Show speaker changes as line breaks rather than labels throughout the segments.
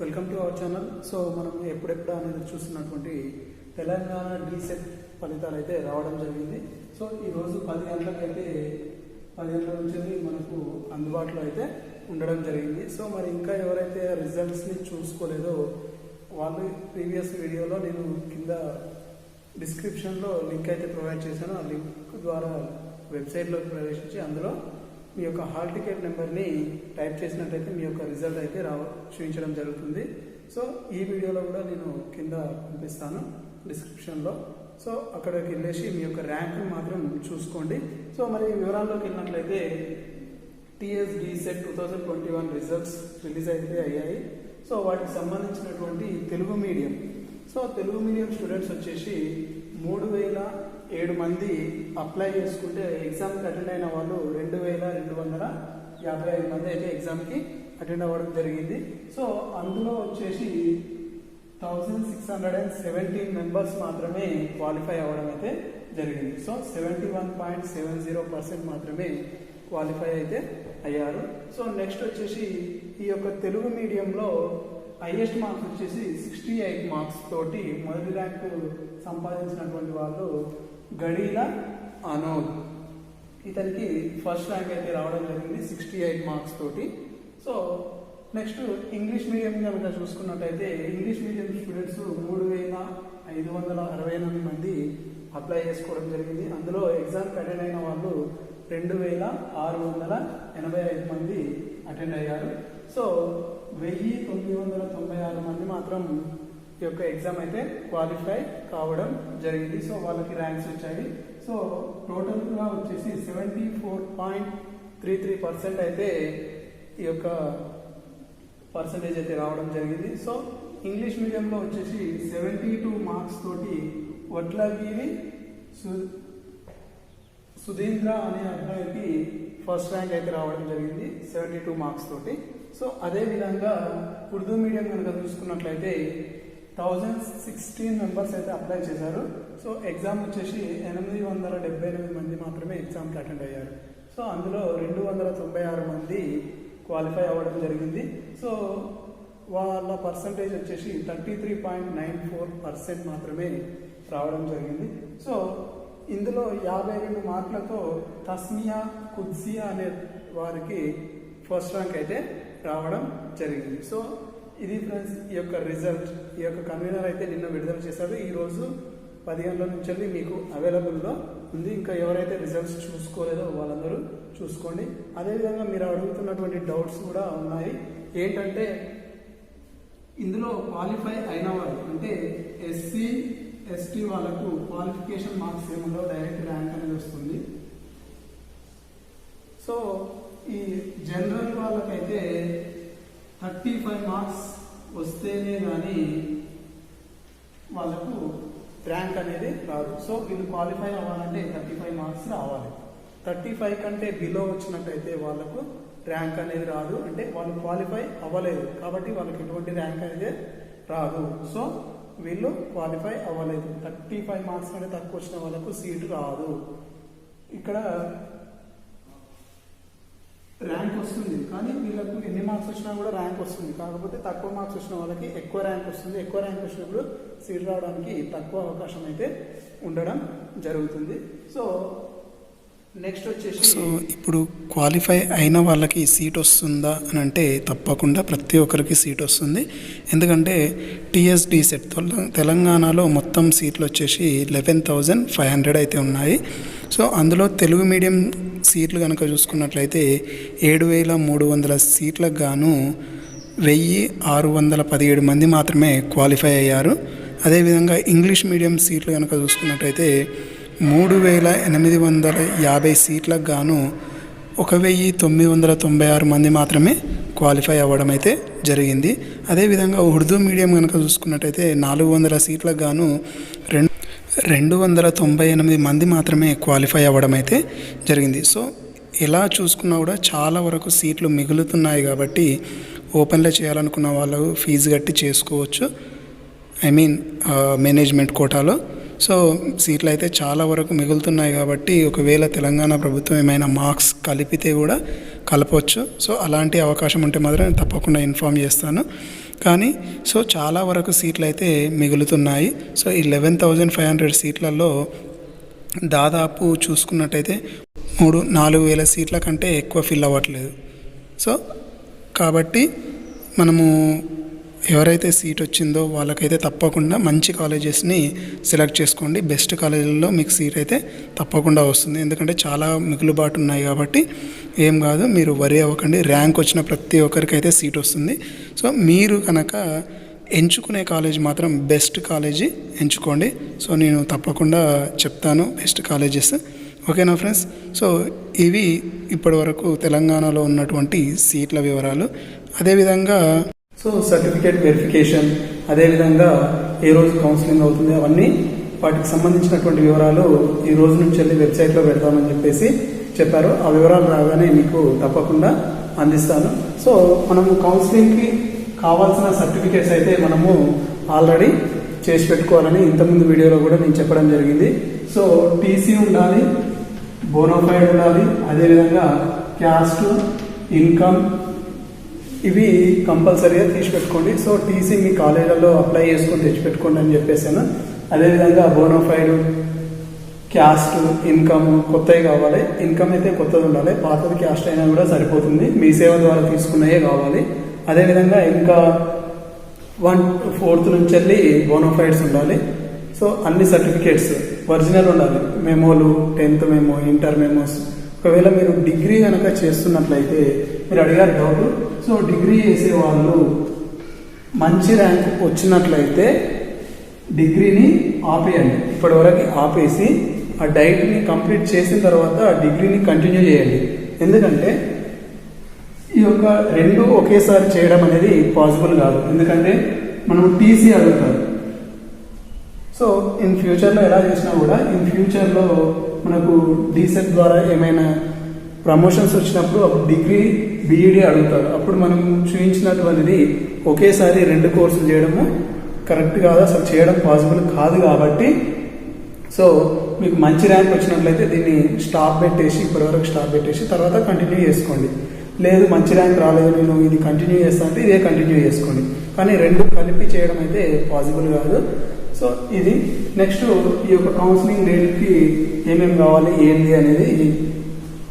Welcome to our channel. So మనం ఎప్పుడెప్పుడు అనేది చూస్తున్నటువంటి తెలంగాణ డీసెట్ ఫలితాలు అయితే రావడం జరిగింది. సో ఈరోజు 10 గంటలకైతే 10 గంటల నుంచి మనకు అందుబాటులో అయితే ఉండడం జరిగింది. సో మరి ఇంకా ఎవరైతే రిజల్ట్స్ని చూసుకోలేదో వాళ్ళు ప్రీవియస్ వీడియోలో నేను కింద డిస్క్రిప్షన్లో లింక్ అయితే ప్రొవైడ్ చేశాను. ఆ లింక్ ద్వారా వెబ్సైట్లోకి ప్రవేశించి అందులో మీ యొక్క హాల్ టికెట్ నెంబర్ని టైప్ చేసినట్టయితే మీ యొక్క రిజల్ట్ అయితే చూపించడం జరుగుతుంది. సో ఈ వీడియోలో కూడా నేను కింద పంపిస్తాను డిస్క్రిప్షన్లో. సో అక్కడికి వెళ్ళేసి మీ యొక్క ర్యాంక్ని మాత్రం చూసుకోండి. సో మరి వివరాల్లోకి వెళ్ళినట్లయితే టీఎస్డి సెట్ 2021 రిజల్ట్స్ రిలీజ్ అయితే అయ్యాయి. సో వాటికి సంబంధించినటువంటి తెలుగు మీడియం స్టూడెంట్స్ వచ్చేసి 3007 మంది అప్లై చేసుకుంటే ఎగ్జామ్కి అటెండ్ అయిన వాళ్ళు 2255 మంది అయితే ఎగ్జామ్కి అటెండ్ అవ్వడం జరిగింది. సో అందులో వచ్చేసి 1617 మెంబర్స్ మాత్రమే క్వాలిఫై అవ్వడం అయితే జరిగింది. సో 71.70% మాత్రమే క్వాలిఫై అయితే అయ్యారు. సో నెక్స్ట్ వచ్చేసి ఈ యొక్క తెలుగు మీడియంలో హైయెస్ట్ మార్క్స్ వచ్చేసి 68 మార్క్స్ తోటి మొదటి ర్యాంకు సంపాదించినటువంటి వాళ్ళు గడీల అనోద్. ఇతనికి ఫస్ట్ ర్యాంక్ అయితే రావడం జరిగింది 68 మార్క్స్ తోటి. సో నెక్స్ట్ ఇంగ్లీష్ మీడియం కనుక చూసుకున్నట్టయితే ఇంగ్లీష్ మీడియం స్టూడెంట్స్ 3568 మంది అప్లై చేసుకోవడం జరిగింది. అందులో ఎగ్జామ్కి అటెండ్ అయిన వాళ్ళు 2685 మంది అటెండ్ అయ్యారు. సో 1996 మంది మాత్రం ఈ యొక్క ఎగ్జామ్ అయితే క్వాలిఫై కావడం జరిగింది. సో వాళ్ళకి ర్యాంక్స్ వచ్చాయి. సో టోటల్గా వచ్చేసి 74.33% అయితే ఈ యొక్క పర్సంటేజ్ అయితే రావడం జరిగింది. సో ఇంగ్లీష్ మీడియంలో వచ్చేసి 72 మార్క్స్ తోటి వడ్లగిరి సుధీంద్ర అనే అబ్బాయికి ఫస్ట్ ర్యాంక్ అయితే రావడం జరిగింది 72 మార్క్స్ తోటి. సో అదేవిధంగా ఉర్దూ మీడియం కనుక చూసుకున్నట్లయితే 1016 మెంబర్స్ అయితే అప్లై చేశారు. సో ఎగ్జామ్ వచ్చేసి 878 మంది మాత్రమే ఎగ్జామ్కి అటెండ్ అయ్యారు. సో అందులో 296 మంది క్వాలిఫై అవ్వడం జరిగింది. సో వాళ్ళ పర్సంటేజ్ వచ్చేసి 33.94% మాత్రమే రావడం జరిగింది. సో ఇందులో 52 మార్కులతో తస్మియా కుద్సియా అనే వారికి ఫస్ట్ ర్యాంక్ అయితే రావడం జరిగింది. సో ఇది ఫ్రెండ్స్ ఈ యొక్క రిజల్ట్. ఈ యొక్క కన్వీనర్ అయితే నిన్న విడుదల చేశారు. ఈరోజు 10 గంటల నుంచి మీకు అవైలబుల్లో ఉంది. ఇంకా ఎవరైతే రిజల్ట్స్ చూసుకోలేదో వాళ్ళందరూ చూసుకోండి. అదేవిధంగా మీరు అడుగుతున్నటువంటి డౌట్స్ కూడా ఉన్నాయి. ఏంటంటే ఇందులో క్వాలిఫై అయిన వాళ్ళు అంటే ఎస్సీ ఎస్టీ వాళ్ళకు క్వాలిఫికేషన్ మార్క్స్ ఏముండో డైరెక్ట్ ర్యాంక్ అనేది వస్తుంది. సో ఈ జనరల్ వాళ్ళకైతే 35 మార్క్స్ వస్తేనే కానీ వాళ్ళకు ర్యాంక్ అనేది రాదు. సో వీళ్ళు క్వాలిఫై అవ్వాలంటే 35 మార్క్స్ రావాలి. 35 కంటే బిలో వచ్చినట్టయితే వాళ్ళకు ర్యాంక్ అనేది రాదు. అంటే వాళ్ళు క్వాలిఫై అవ్వలేదు కాబట్టి వాళ్ళకి ఎటువంటి ర్యాంక్ అనేది రాదు. సో వీళ్ళు క్వాలిఫై అవ్వలేదు. 35 మార్క్స్ కంటే తక్కువ వచ్చిన వాళ్ళకు సీటు రాదు. ఇక్కడ ర్యాంక్ వస్తుంది కానీ వీళ్ళకు ఎన్ని మార్క్స్ వచ్చినా కూడా ర్యాంక్ వస్తుంది. కాకపోతే తక్కువ మార్క్స్ వచ్చిన వాళ్ళకి ఎక్కువ ర్యాంక్ వస్తుంది. ఎక్కువ ర్యాంక్ వచ్చినప్పుడు సీట్ రావడానికి తక్కువ అవకాశం అయితే ఉండడం జరుగుతుంది. సో నెక్స్ట్ వచ్చేసి
సో ఇప్పుడు క్వాలిఫై అయిన వాళ్ళకి సీట్ వస్తుందా అని అంటే తప్పకుండా ప్రతి ఒక్కరికి సీట్ వస్తుంది. ఎందుకంటే టీఎస్డి సెట్ తెలంగాణలో మొత్తం సీట్లు వచ్చేసి 11,500 అయితే ఉన్నాయి. సో అందులో తెలుగు మీడియం సీట్లు కనుక చూసుకున్నట్లయితే 7,300 సీట్లకు గాను 1,617 మంది మాత్రమే క్వాలిఫై అయ్యారు. అదేవిధంగా ఇంగ్లీష్ మీడియం సీట్లు కనుక చూసుకున్నట్లయితే 3,850 సీట్లకు గాను 1,996 మంది మాత్రమే క్వాలిఫై అవ్వడం అయితే జరిగింది. అదేవిధంగా ఉర్దూ మీడియం కనుక చూసుకున్నట్టయితే 400 సీట్లకు గాను 298 మంది మాత్రమే క్వాలిఫై అవ్వడం అయితే జరిగింది. సో ఎలా చూసుకున్నా కూడా చాలా వరకు సీట్లు మిగులుతున్నాయి కాబట్టి ఓపెన్లో చేయాలనుకున్న వాళ్ళు ఫీజు కట్టి చేసుకోవచ్చు. మేనేజ్మెంట్ కోటాలో. సో సీట్లు అయితే చాలా వరకు మిగులుతున్నాయి కాబట్టి ఒకవేళ తెలంగాణ ప్రభుత్వం ఏమైనా మార్క్స్ కలిపితే కూడా కలపవచ్చు. సో అలాంటి అవకాశం ఉంటే మాత్రం తప్పకుండా ఇన్ఫామ్ చేస్తాను. కానీ సో చాలా వరకు సీట్లు అయితే మిగులుతున్నాయి. సో ఈ 11,500 సీట్లలో దాదాపు చూసుకున్నట్టయితే 4,000 సీట్ల కంటే ఎక్కువ ఫిల్ అవ్వట్లేదు. సో కాబట్టి మనము ఎవరైతే సీట్ వచ్చిందో వాళ్ళకైతే తప్పకుండా మంచి కాలేజెస్ని సెలెక్ట్ చేసుకోండి. బెస్ట్ కాలేజీల్లో మీకు సీట్ అయితే తప్పకుండా వస్తుంది. ఎందుకంటే చాలా మిగులుబాటు ఉన్నాయి కాబట్టి ఏం కాదు, మీరు వరి అవ్వకండి. ర్యాంక్ వచ్చిన ప్రతి ఒక్కరికి అయితే సీట్ వస్తుంది. సో మీరు కనుక ఎంచుకునే కాలేజ్ మాత్రం బెస్ట్ కాలేజీ ఎంచుకోండి. సో నేను తప్పకుండా చెప్తాను బెస్ట్ కాలేజెస్. ఓకేనా ఫ్రెండ్స్? సో ఇవి ఇప్పటివరకు తెలంగాణలో ఉన్నటువంటి సీట్ల వివరాలు. అదేవిధంగా
సో సర్టిఫికేట్ వెరిఫికేషన్, అదేవిధంగా ఏ రోజు కౌన్సిలింగ్ అవుతుంది, అవన్నీ వాటికి సంబంధించినటువంటి వివరాలు ఈ రోజు నుంచి వెళ్ళి వెబ్సైట్లో పెడతామని చెప్పేసి చెప్పారు. ఆ వివరాలు రాగానే మీకు తప్పకుండా అందిస్తాను. సో మనము కౌన్సిలింగ్కి కావాల్సిన సర్టిఫికేట్స్ అయితే మనము ఆల్రెడీ చేసి పెట్టుకోవాలని ఇంతకుముందు వీడియోలో కూడా నేను చెప్పడం జరిగింది. సో టీసీ ఉండాలి, బోనోఫైడ్ ఉండాలి, అదేవిధంగా క్యాస్ట్, ఇన్కమ్, ఇవి కంపల్సరీగా తీసి పెట్టుకోండి. సో టీసీ మీ కాలేజీలలో అప్లై చేసుకొని తెచ్చిపెట్టుకోండి అని చెప్పేసాను. అదేవిధంగా బోనోఫైడ్, క్యాస్ట్, ఇన్కమ్ కొత్తవి కావాలి. ఇన్కమ్ అయితే కొత్తది ఉండాలి, పాతది క్యాస్ట్ అయినా కూడా సరిపోతుంది. మీ సేవ ద్వారా తీసుకున్నవే కావాలి. అదేవిధంగా ఇంకా 1/4 నుంచి వెళ్ళి బోనోఫైడ్స్ ఉండాలి. సో అన్ని సర్టిఫికేట్స్ ఒరిజినల్ ఉండాలి. మెమోలు, 10th మెమో, ఇంటర్ మెమోస్. ఒకవేళ మీరు డిగ్రీ కనుక చేస్తున్నట్లయితే, మీరు అడిగారు డౌట్, సో డిగ్రీ చేసే వాళ్ళు మంచి ర్యాంక్ వచ్చినట్లయితే డిగ్రీని ఆపేయండి. ఇప్పటివరకు ఆపేసి ఆ డైట్ని కంప్లీట్ చేసిన తర్వాత ఆ డిగ్రీని కంటిన్యూ చేయండి. ఎందుకంటే ఈ యొక్క రెండు ఒకేసారి చేయడం అనేది పాసిబుల్ కాదు. ఎందుకంటే మనం టీసీ అడుగుతారు. సో ఇన్ ఫ్యూచర్లో ఎలా చేసినా కూడా ఇన్ ఫ్యూచర్లో మనకు డీసెట్ ద్వారా ఏమైనా ప్రమోషన్స్ వచ్చినప్పుడు డిగ్రీ, బీఈడీ అడుగుతారు. అప్పుడు మనం చూపించినటువంటిది ఒకేసారి 2 కోర్సులు చేయడము కరెక్ట్ కాదు, అసలు చేయడం పాసిబుల్ కాదు. కాబట్టి సో మీకు మంచి ర్యాంక్ వచ్చినట్లయితే దీన్ని స్టాప్ పెట్టేసి, ఇప్పటివరకు స్టాప్ పెట్టేసి తర్వాత కంటిన్యూ చేసుకోండి. లేదు మంచి ర్యాంక్ రాలేదు, నేను ఇది కంటిన్యూ చేస్తా అంటే ఇదే కంటిన్యూ చేసుకోండి. కానీ 2 కలిపి చేయడం అయితే పాసిబుల్ కాదు. సో ఇది నెక్స్ట్ ఈ యొక్క కౌన్సిలింగ్ డేట్కి ఏమేమి కావాలి ఏంటి అనేది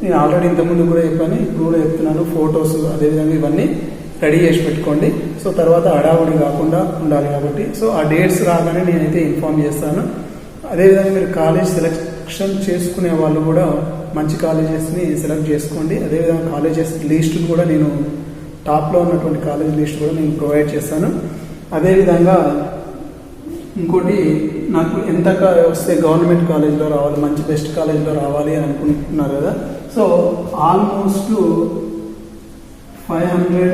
నేను ఆల్రెడీ ఇంతకుముందు కూడా చెప్పాను, ఇప్పుడు కూడా చెప్తున్నాను. ఫొటోస్ అదేవిధంగా ఇవన్నీ రెడీ చేసి పెట్టుకోండి. సో తర్వాత హడావుడి కాకుండా ఉండాలి కాబట్టి సో ఆ డేట్స్ రాగానే నేనైతే ఇన్ఫార్మ్ చేస్తాను. అదేవిధంగా మీరు కాలేజ్ సెలెక్షన్ చేసుకునే వాళ్ళు కూడా మంచి కాలేజెస్ని సెలెక్ట్ చేసుకోండి. అదేవిధంగా కాలేజెస్ లిస్టులు కూడా నేను టాప్లో ఉన్నటువంటి కాలేజ్ లిస్ట్ కూడా నేను ప్రొవైడ్ చేస్తాను. అదేవిధంగా ఇంకోటి, నాకు ఎంత వస్తే గవర్నమెంట్ కాలేజ్లో రావాలి, మంచి బెస్ట్ కాలేజ్లో రావాలి అని అనుకుంటున్నారు కదా. సో ఆల్మోస్ట్ 500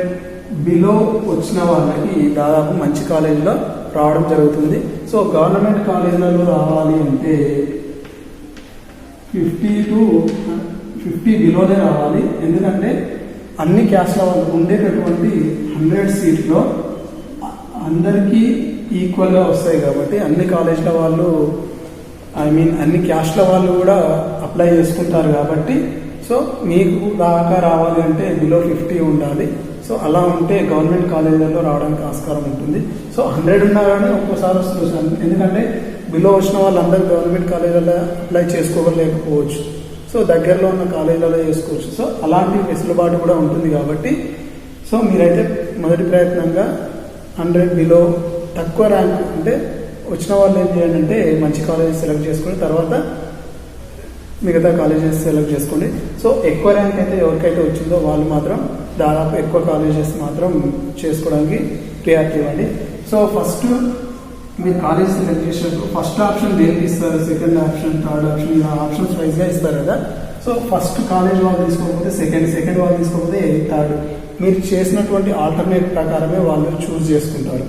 బిలో వచ్చిన వాళ్ళకి దాదాపు మంచి కాలేజీలో రావడం జరుగుతుంది. సో గవర్నమెంట్ కాలేజీలలో రావాలి అంటే 50 బిలోనే రావాలి. ఎందుకంటే అన్ని క్యాస్ట్ల వాళ్ళు ఉండేటటువంటి 100 సీట్లో అందరికీ ఈక్వల్గా వస్తాయి కాబట్టి అన్ని కాలేజ్ల వాళ్ళు అన్ని క్యాస్ట్ల వాళ్ళు కూడా అప్లై చేసుకుంటారు కాబట్టి సో మీకు దాకా రావాలి అంటే బిలో 50 ఉండాలి. సో అలా ఉంటే గవర్నమెంట్ కాలేజీలలో రావడానికి ఆస్కారం ఉంటుంది. సో 100 ఉన్నా కానీ ఒక్కోసారి వస్తుంది. ఎందుకంటే బిలో వచ్చిన వాళ్ళందరూ గవర్నమెంట్ కాలేజీలలో అప్లై చేసుకోలేకపోవచ్చు. సో దగ్గరలో ఉన్న కాలేజీలలో చేసుకోవచ్చు. సో అలాంటి వెసులుబాటు కూడా ఉంటుంది కాబట్టి సో మీరైతే మొదటి ప్రయత్నంగా 100 బిలో తక్కువ ర్యాంక్ అంటే వచ్చిన వాళ్ళు ఏం చేయండి అంటే మంచి కాలేజెస్ సెలెక్ట్ చేసుకుని తర్వాత మిగతా కాలేజెస్ సెలెక్ట్ చేసుకోండి. సో ఎక్కువ ర్యాంక్ అయితే ఎవరికైతే వచ్చిందో వాళ్ళు మాత్రం దాదాపు ఎక్కువ కాలేజెస్ మాత్రం చేసుకోవడానికి ప్రియారిటీ ఇవ్వండి. సో ఫస్ట్ మీరు కాలేజ్ సెలెక్ట్ చేసినప్పుడు ఫస్ట్ ఆప్షన్ దేనికి ఇస్తారు, సెకండ్ ఆప్షన్, థర్డ్ ఆప్షన్, ఇలా ఆప్షన్స్ వైజ్గా ఇస్తారు కదా. సో ఫస్ట్ కాలేజ్ వాళ్ళు తీసుకోకపోతే సెకండ్ వాళ్ళు తీసుకోకపోతే థర్డ్, మీరు చేసినటువంటి ఆల్టర్నేట్ ప్రకారమే వాళ్ళు చూస్ చేసుకుంటారు.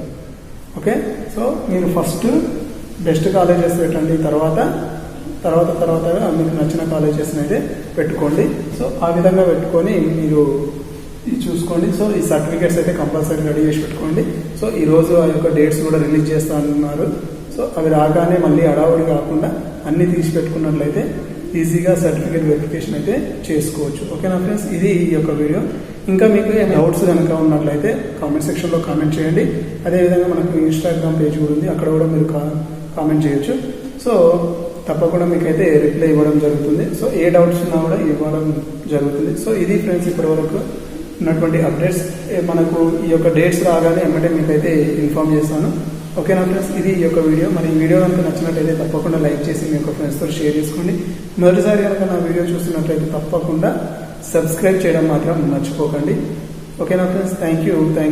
ఓకే, సో మీరు ఫస్ట్ బెస్ట్ కాలేజెస్ పెట్టండి, తర్వాత మీకు నచ్చిన కాలేజెస్ని అయితే పెట్టుకోండి. సో ఆ విధంగా పెట్టుకొని మీరు చూసుకోండి. సో ఈ సర్టిఫికేట్స్ అయితే కంపల్సరీ రెడీ చేసి పెట్టుకోండి. సో ఈరోజు ఆ యొక్క డేట్స్ కూడా రిలీజ్ చేస్తా అన్నారు. సో అవి రాగానే మళ్ళీ హడావుడి కాకుండా అన్నీ తీసి పెట్టుకున్నట్లయితే ఈజీగా సర్టిఫికేట్ వెరిఫికేషన్ అయితే చేసుకోవచ్చు. ఓకేనా ఫ్రెండ్స్, ఇది ఈ యొక్క వీడియో. ఇంకా మీకు ఏమైనా డౌట్స్ కనుక ఉన్నట్లయితే కామెంట్ సెక్షన్లో కామెంట్ చేయండి. అదేవిధంగా మనకు ఇన్స్టాగ్రామ్ పేజ్ కూడా ఉంది, అక్కడ కూడా మీరు కామెంట్ చేయొచ్చు. సో తప్పకుండా మీకైతే రిప్లై ఇవ్వడం జరుగుతుంది. సో ఏ డౌట్స్ ఉన్నా కూడా ఇవ్వడం జరుగుతుంది. సో ఇది ఫ్రెండ్స్ ఇప్పటి వరకు ఉన్నటువంటి అప్డేట్స్. మనకు ఈ యొక్క డేట్స్ రాగానే ఎమ్మటే మీకైతే ఇన్ఫార్మ్ చేస్తాను. ఓకేనా ఫ్రెండ్స్, ఇది ఈ యొక్క వీడియో. మరి ఈ వీడియో కనుక నచ్చినట్లయితే తప్పకుండా లైక్ చేసి మీ యొక్క ఫ్రెండ్స్తో షేర్ చేసుకోండి. మొదటిసారి కనుక నా వీడియో చూస్తున్నట్లయితే తప్పకుండా సబ్స్క్రైబ్ చేయడం మాత్రం మర్చిపోకండి. ఓకేనా friends, thank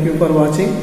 you for watching.